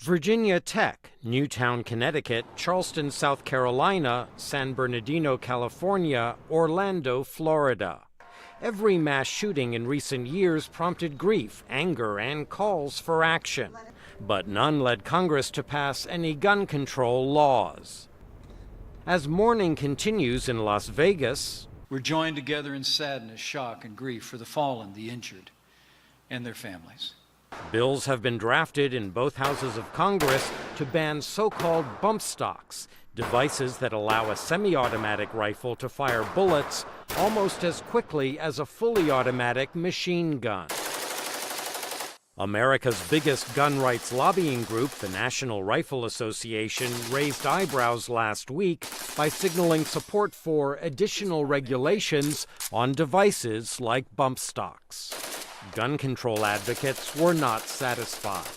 Virginia Tech, Newtown, Connecticut, Charleston, South Carolina, San Bernardino, California, Orlando, Florida. Every mass shooting in recent years prompted grief, anger, and calls for action. But none led Congress to pass any gun control laws. As mourning continues in Las Vegas, we're joined together in sadness, shock, and grief for the fallen, the injured, and their families. bills have been drafted in both houses of Congress to ban so-called bump stocks, devices that allow a semi-automatic rifle to fire bullets almost as quickly as a fully automatic machine gun. America's biggest gun rights lobbying group, the National Rifle Association, raised eyebrows last week by signaling support for additional regulations on devices like bump stocks. Gun control advocates were not satisfied.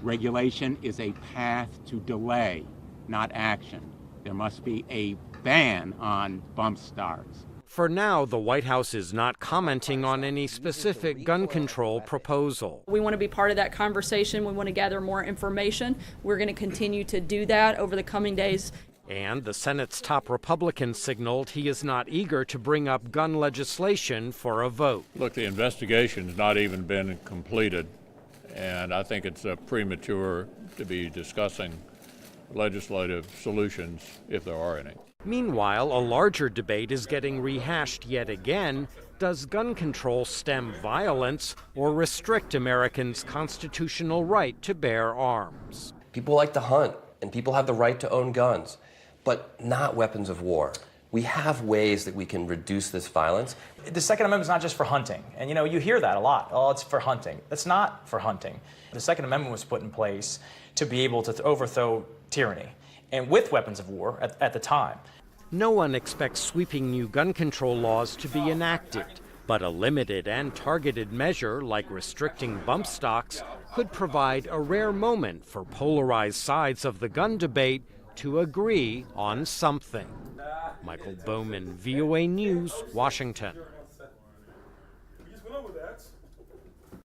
Regulation is a path to delay, not action. There must be a ban on bump stocks. For now, the White House is not commenting on any specific gun control proposal. We want to be part of that conversation. We want to gather more information. We're going to continue to do that over the coming days. And the Senate's top Republican signaled he is not eager to bring up gun legislation for a vote. Look, the investigation's not even been completed, and I think it's premature to be discussing legislative solutions, if there are any. Meanwhile, a larger debate is getting rehashed yet again. Does gun control stem violence or restrict Americans' constitutional right to bear arms? People like to hunt, and people have the right to own guns, but not weapons of war. We have ways that we can reduce this violence. The Second Amendment is not just for hunting. And you hear that a lot. Oh, it's for hunting. That's not for hunting. The Second Amendment was put in place to be able to overthrow tyranny, and with weapons of war at the time. No one expects sweeping new gun control laws to be enacted, but a limited and targeted measure like restricting bump stocks could provide a rare moment for polarized sides of the gun debate to agree on something. Michael Bowman, VOA News, Washington.